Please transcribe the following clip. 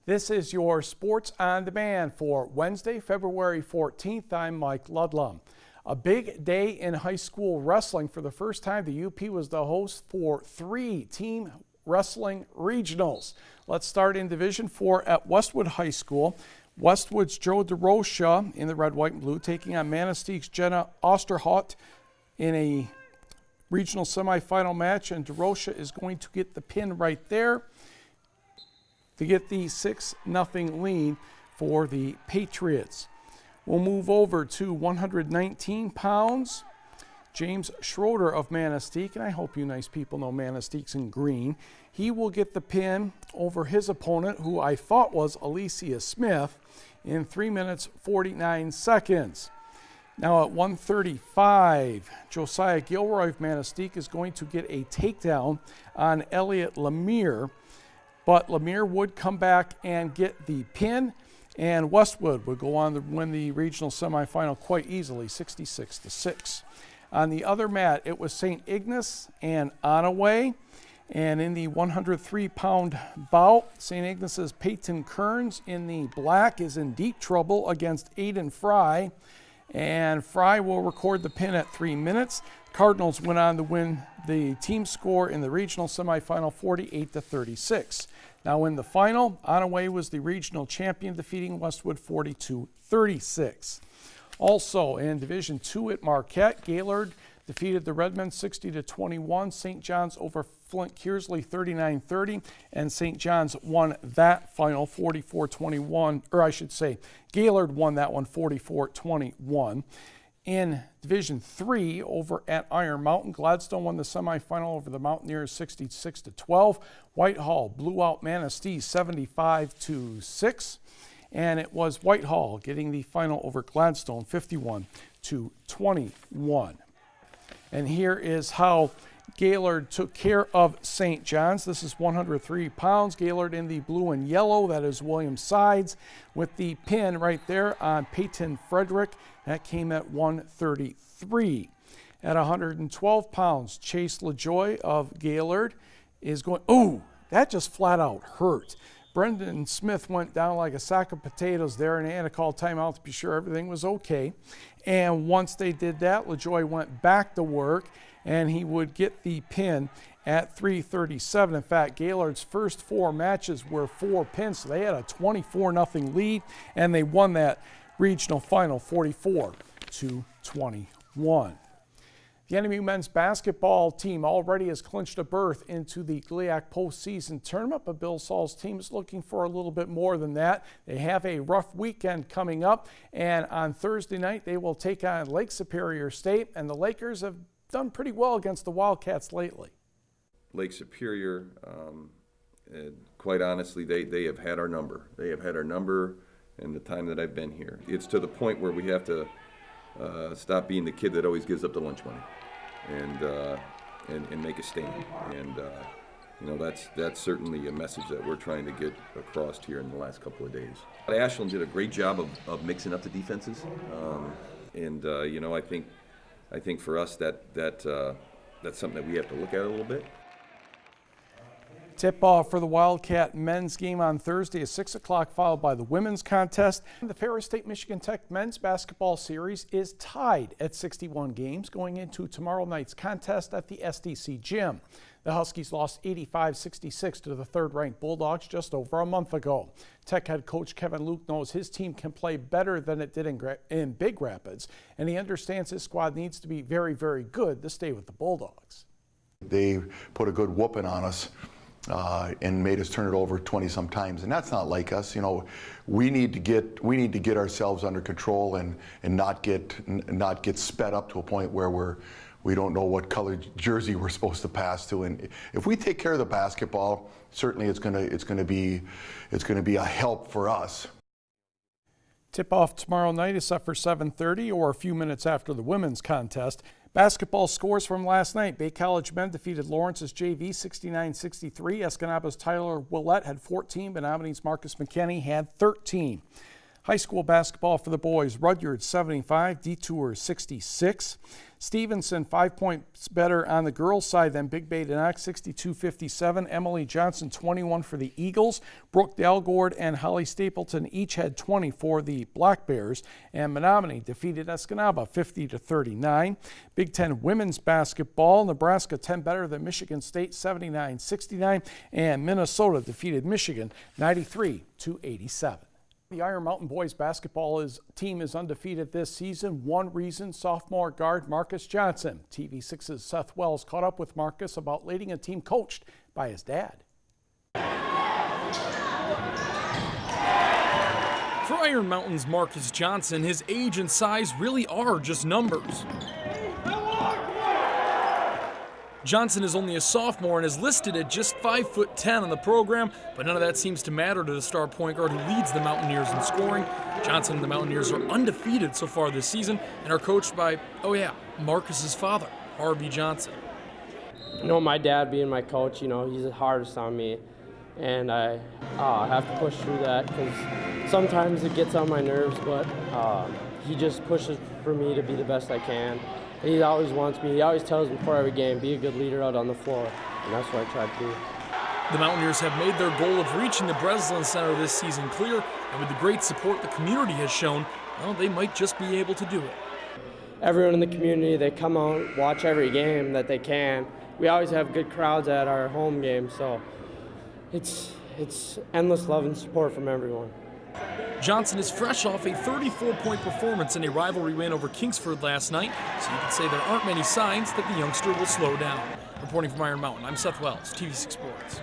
This is your Sports on Demand for Wednesday, February 14th. I'm Mike Ludlum. A big day in high school wrestling. For the first time, the UP was the host for 3 team wrestling regionals. Let's start in Division 4 at Westwood High School. Westwood's Joe DeRocha in the red, white, and blue taking on Manistee Jenna Osterhout in a regional semifinal match, and DeRocha is going to get the pin right there to get the 6-0 lead for the Patriots. We'll move over to 119 pounds. James Schroeder of Manistee, and I hope you nice people know Manistee's in green. He will get the pin over his opponent, who I thought was Alicia Smith, in 3 minutes 49 seconds. Now at 135, Josiah Gilroy of Manistee is going to get a takedown on Elliot Lemire, but Lemire would come back and get the pin, and Westwood would go on to win the regional semifinal quite easily, 66-6. On the other mat, it was St. Ignace and Onaway, and in the 103-pound bout, St. Ignace's Peyton Kearns in the black is in deep trouble against Aiden Fry, and Fry will record the pin at 3 minutes. Cardinals went on to win the team score in the regional semifinal 48-36. Now in the final, Onaway was the regional champion, defeating Westwood 42-36. Also in Division 2 at Marquette, Gaylord defeated the Redmen 60-21. St. John's over Flint Kearsley 39-30, and St. John's won that final 44-21, or I should say Gaylord won that one 44-21. In Division 3 over at Iron Mountain, Gladstone won the semifinal over the Mountaineers 66-12. Whitehall blew out Manistee 75-6. And it was Whitehall getting the final over Gladstone 51-21. And here is how Gaylord took care of St. John's. This is 103 pounds. Gaylord in the blue and yellow. That is William Sides with the pin right there on Peyton Frederick. That came at 133. At 112 pounds, Chase LaJoy of Gaylord is going, oh, that just flat out hurt. Brendan Smith went down like a sack of potatoes there, and they had to call timeout to be sure everything was okay. And once they did that, LaJoy went back to work, and he would get the pin at 3:37. In fact, Gaylord's first 4 matches were 4 pins, so they had a 24-0 lead, and they won that regional final 44-21. The NMU men's basketball team already has clinched a berth into the GLIAC postseason tournament, but Bill Saul's team is looking for a little bit more than that. They have a rough weekend coming up, and on Thursday night they will take on Lake Superior State, and the Lakers have done pretty well against the Wildcats lately. Lake Superior, quite honestly, they have had our number. They have had our number in the time that I've been here. It's to the point where we have to stop being the kid that always gives up the lunch money and make a stand. And that's certainly a message that we're trying to get across here in the last couple of days. Ashland did a great job of mixing up the defenses, I think for us that's something that we have to look at a little bit. Tip-off for the Wildcat men's game on Thursday is 6 o'clock, followed by the women's contest. The Ferris State-Michigan Tech men's basketball series is tied at 61 games going into tomorrow night's contest at the SDC gym. The Huskies lost 85-66 to the third-ranked Bulldogs just over a month ago. Tech head coach Kevin Luke knows his team can play better than it did in Big Rapids, and he understands his squad needs to be very, very good to stay with the Bulldogs. They put a good whooping on us. And made us turn it over 20-some times, and that's not like us. We need to get ourselves under control and not get sped up to a point where we don't know what color jersey we're supposed to pass to. And if we take care of the basketball, certainly it's going to be a help for us. Tip-off tomorrow night is set for 7:30 or a few minutes after the women's contest. Basketball scores from last night. Bay College men defeated Lawrence's JV 69-63. Escanaba's Tyler Willett had 14, Benomine's Marcus McKinney had 13. High school basketball for the boys, Rudyard 75, Detour 66. Stevenson 5 points better on the girls' side than Big Bay Knox, 62-57. Emily Johnson 21 for the Eagles. Brooke Dalgord and Holly Stapleton each had 20 for the Black Bears. And Menominee defeated Escanaba 50-39. Big Ten women's basketball, Nebraska 10 better than Michigan State 79-69. And Minnesota defeated Michigan 93-87. The Iron Mountain boys basketball team is undefeated this season. One reason, sophomore guard Marcus Johnson. TV6's Seth Wells caught up with Marcus about leading a team coached by his dad. For Iron Mountain's Marcus Johnson, his age and size really are just numbers. Johnson is only a sophomore and is listed at just 5'10" on the program, but none of that seems to matter to the star point guard who leads the Mountaineers in scoring. Johnson and the Mountaineers are undefeated so far this season and are coached by, Marcus's father, Harvey Johnson. You know, my dad being my coach, he's the hardest on me, and I have to push through that because sometimes it gets on my nerves, but he just pushes for me to be the best I can. He always wants me, he always tells me before every game, be a good leader out on the floor, and that's what I try to do. The Mountaineers have made their goal of reaching the Breslin Center this season clear, and with the great support the community has shown, they might just be able to do it. Everyone in the community, they come out, watch every game that they can. We always have good crowds at our home games, so it's endless love and support from everyone. Johnson is fresh off a 34-point performance in a rivalry win over Kingsford last night, so you can say there aren't many signs that the youngster will slow down. Reporting from Iron Mountain, I'm Seth Wells, TV6 Sports.